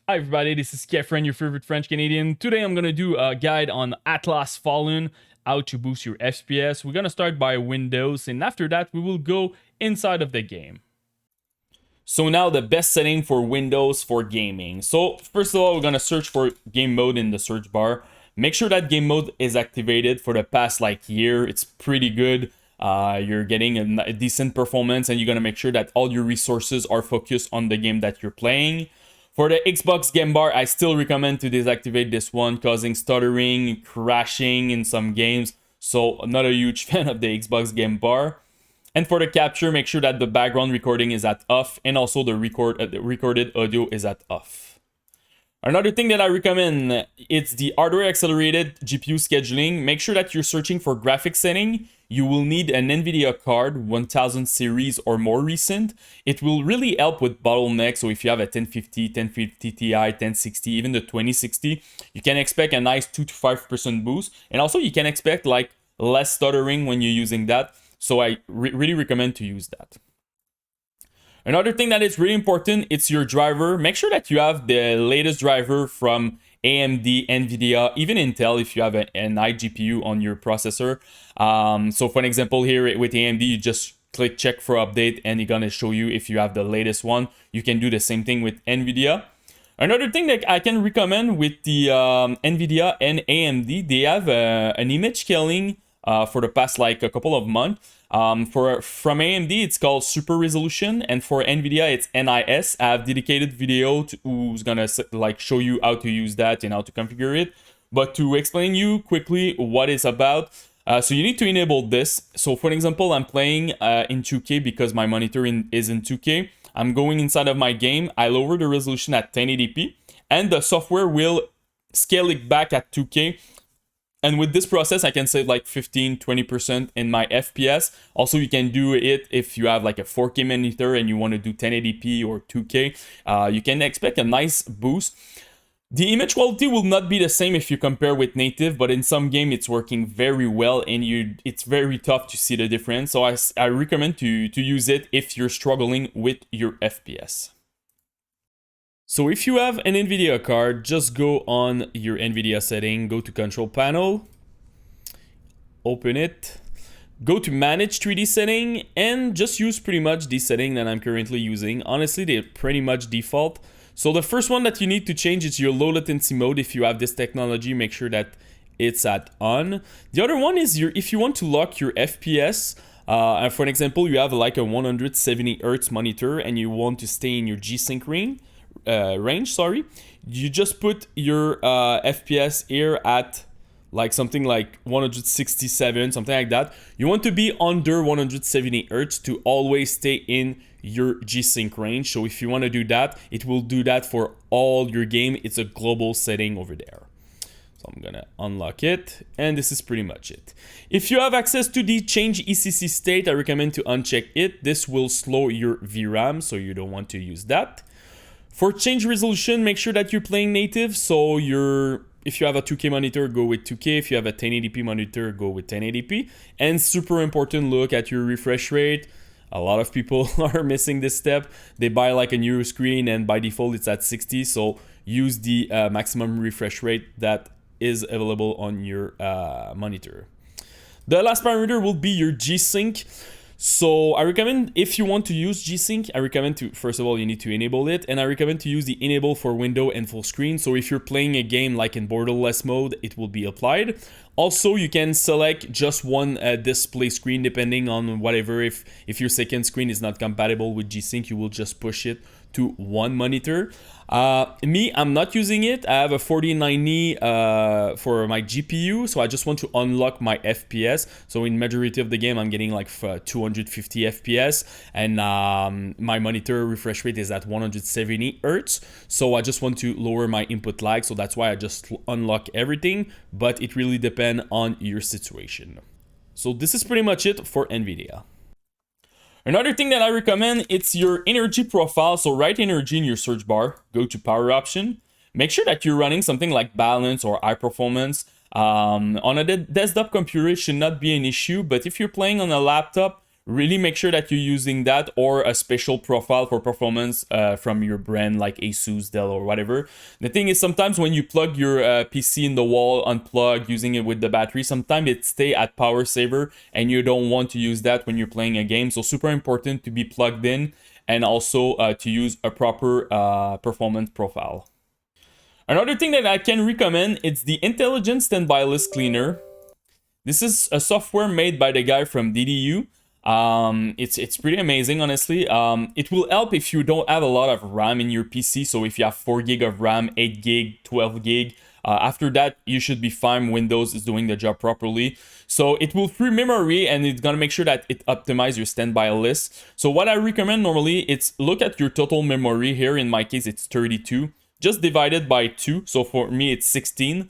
Hi everybody, this is Kefren, your favorite French Canadian. Today I'm gonna do a guide on Atlas Fallen, how to boost your FPS. We're gonna start by Windows, and after that we will go inside of the game. So now the best setting for Windows for gaming. So first of all, we're gonna search for game mode in the search bar. Make sure that game mode is activated for the past year. It's pretty good. You're getting a decent performance, and you're gonna make sure that all your resources are focused on the game that you're playing. For the Xbox game bar, I still recommend to deactivate this one, causing stuttering, crashing in some games. So I'm not a huge fan of the Xbox game bar. And for the capture, make sure that the background recording is at off, and also the recorded audio is at off. Another thing that I recommend, it's the hardware accelerated GPU scheduling. Make sure that you're searching for graphics setting. You will need an NVIDIA card, 1000 series or more recent. It will really help with bottlenecks. So if you have a 1050, 1050 Ti, 1060, even the 2060, you can expect a nice 2 to 5% boost. And also you can expect less stuttering when you're using that. So I really recommend to use that. Another thing that is really important, it's your driver. Make sure that you have the latest driver from AMD, NVIDIA, even Intel if you have an iGPU on your processor. So for an example here with AMD, you just click check for update and it's gonna show you if you have the latest one. You can do the same thing with NVIDIA. Another thing that I can recommend with the NVIDIA and AMD, they have an image scaling for the past a couple of months. From AMD, it's called Super Resolution, and for NVIDIA, it's NIS. I have dedicated video who's gonna show you how to use that and how to configure it. But to explain you quickly what it's about, so you need to enable this. So for example, I'm playing in 2K because my monitor is in 2K. I'm going inside of my game. I lower the resolution at 1080p, and the software will scale it back at 2K. And with this process, I can save 15-20% in my FPS. Also, you can do it if you have a 4K monitor and you want to do 1080p or 2K. You can expect a nice boost. The image quality will not be the same if you compare with native, but in some game it's working very well, and it's very tough to see the difference. So I recommend to use it if you're struggling with your FPS. So if you have an NVIDIA card, just go on your NVIDIA setting, go to Control Panel, open it, go to Manage 3D Setting, and just use pretty much the setting that I'm currently using. Honestly, they're pretty much default. So the first one that you need to change is your low latency mode. If you have this technology, make sure that it's at on. The other one is if you want to lock your FPS. For an example, you have a 170 Hz monitor and you want to stay in your G-Sync range, you just put your FPS here at something like 167, something like that. You want to be under 170 Hz to always stay in your G-Sync range. So if you want to do that, it will do that for all your game. It's a global setting over there. So I'm gonna unlock it, and this is pretty much it. If you have access to the change ECC state, I recommend to uncheck it. This will slow your VRAM, so you don't want to use that. For change resolution, make sure that you're playing native. So if you have a 2K monitor, go with 2K. If you have a 1080p monitor, go with 1080p. And super important, look at your refresh rate. A lot of people are missing this step. They buy a new screen and by default it's at 60. So use the maximum refresh rate that is available on your monitor. The last parameter will be your G-Sync. So I recommend, if you want to use G-Sync, I recommend to, first of all, you need to enable it, and I recommend to use the enable for window and full screen. So if you're playing a game like in borderless mode, it will be applied. Also, you can select just one display screen depending on whatever. If your second screen is not compatible with G-Sync, you will just push it to one monitor. Me, I'm not using it. I have a 4090 for my GPU, so I just want to unlock my FPS. So in majority of the game, I'm getting 250 FPS, and my monitor refresh rate is at 170 Hz. So I just want to lower my input lag, so that's why I just unlock everything, but it really depends on your situation. So this is pretty much it for NVIDIA. Another thing that I recommend, it's your energy profile. So write energy in your search bar, go to power option. Make sure that you're running something like balance or high performance. On a desktop computer, it should not be an issue, but if you're playing on a laptop, really make sure that you're using that or a special profile for performance from your brand like Asus, Dell, or whatever. The thing is, sometimes when you plug your PC in the wall, unplug, using it with the battery, sometimes it stay at power saver and you don't want to use that when you're playing a game. So super important to be plugged in and also to use a proper performance profile. Another thing that I can recommend, it's the Intelligent Standby List Cleaner. This is a software made by the guy from DDU. It's pretty amazing, honestly. It will help if you don't have a lot of RAM in your PC. So if you have 4 gig of RAM, 8 gig, 12 gig, after that, you should be fine. Windows is doing the job properly. So it will free memory and it's gonna make sure that it optimizes your standby list. So what I recommend normally, it's look at your total memory. Here in my case, it's 32. Just divide it by 2. So for me, it's 16.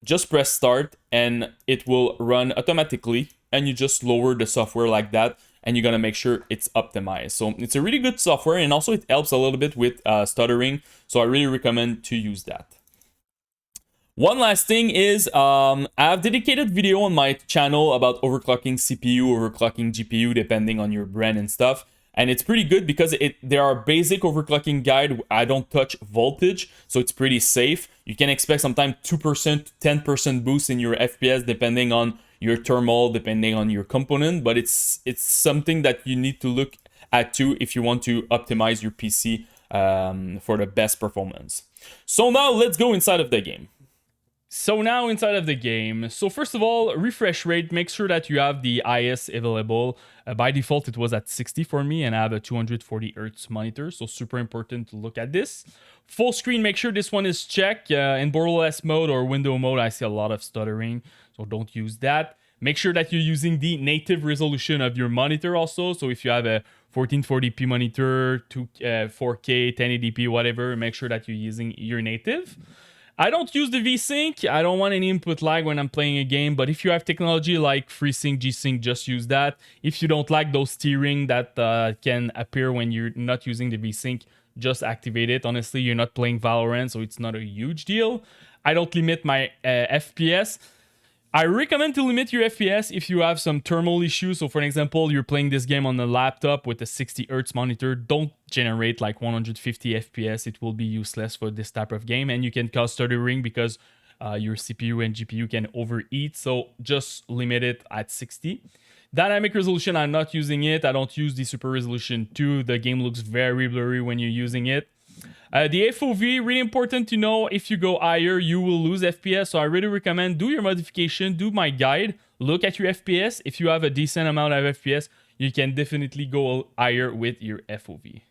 Just press start and it will run automatically. And you just lower the software like that and you're gonna make sure it's optimized. So it's a really good software and also it helps a little bit with stuttering. So I really recommend to use that. One last thing is I have dedicated video on my channel about overclocking CPU, overclocking GPU, depending on your brand and stuff. And it's pretty good because there are basic overclocking guide. I don't touch voltage, so it's pretty safe. You can expect sometimes 2%, 10% boost in your FPS depending on your thermal, depending on your component. But it's something that you need to look at too if you want to optimize your PC for the best performance. So now let's go inside of the game. So first of all, refresh rate, make sure that you have the highest available. By default, it was at 60 for me, and I have a 240 Hz monitor, so super important to look at this. Full screen, make sure this one is checked. In borderless mode or window mode, I see a lot of stuttering, so don't use that. Make sure that you're using the native resolution of your monitor also. So if you have a 1440p monitor, 4K, 1080p, whatever, make sure that you're using your native. I don't use the VSync. I don't want any input lag when I'm playing a game, but if you have technology like FreeSync, G-Sync, just use that. If you don't like those steering that can appear when you're not using the VSync, just activate it. Honestly, you're not playing Valorant, so it's not a huge deal. I don't limit my FPS. I recommend to limit your FPS if you have some thermal issues. So for example, you're playing this game on a laptop with a 60 Hz monitor. Don't generate like 150 FPS. It will be useless for this type of game. And you can cause stuttering because your CPU and GPU can overheat. So just limit it at 60. Dynamic resolution, I'm not using it. I don't use the super resolution 2. The game looks very blurry when you're using it. The FOV, really important to know. If you go higher, you will lose FPS. So I really recommend do your modification, do my guide, look at your FPS. If you have a decent amount of FPS, you can definitely go higher with your FOV.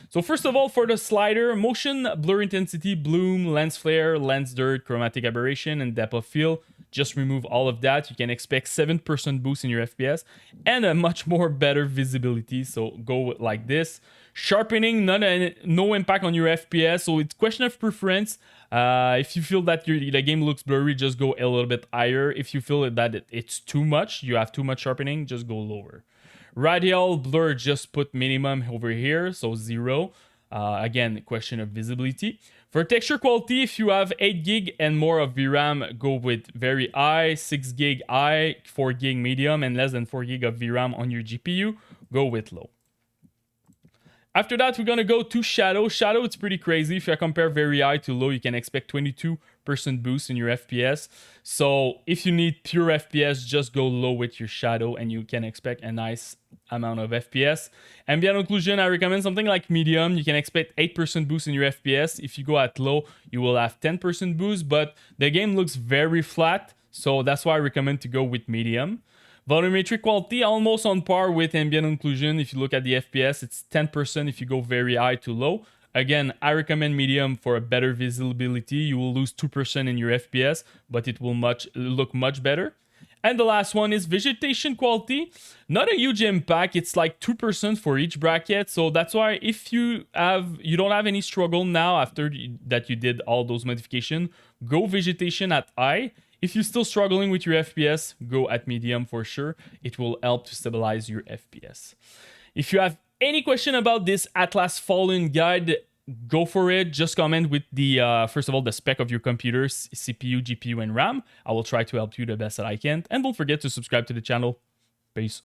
So first of all, for the slider, motion, blur intensity, bloom, lens flare, lens dirt, chromatic aberration, and depth of field. Just remove all of that. You can expect 7% boost in your FPS and a much more better visibility. So go like this. Sharpening, no impact on your FPS. So it's question of preference. If you feel that the game looks blurry, just go a little bit higher. If you feel that it's too much, you have too much sharpening, just go lower. Radial blur, just put minimum over here, so 0. Again, question of visibility. For texture quality, if you have 8 gig and more of VRAM, go with very high, 6 gig high, 4 gig medium, and less than 4 gig of VRAM on your GPU, go with low. After that, we're going to go to shadow. Shadow, it's pretty crazy. If I compare very high to low, you can expect 22% boost in your FPS. So if you need pure FPS, just go low with your shadow and you can expect a nice amount of FPS. Ambient occlusion, I recommend something like medium. You can expect 8% boost in your FPS. If you go at low, you will have 10% boost, but the game looks very flat. So that's why I recommend to go with medium. Volumetric quality, almost on par with ambient occlusion. If you look at the FPS, it's 10% if you go very high to low. Again, I recommend medium for a better visibility. You will lose 2% in your FPS, but it will look much better. And the last one is vegetation quality. Not a huge impact. It's like 2% for each bracket. So that's why if you don't have any struggle now after that you did all those modifications, go vegetation at high. If you're still struggling with your FPS, go at medium for sure. It will help to stabilize your FPS. If you have any question about this Atlas Fallen guide, go for it. Just comment with the, first of all, the spec of your computer, CPU, GPU, and RAM. I will try to help you the best that I can. And don't forget to subscribe to the channel. Peace.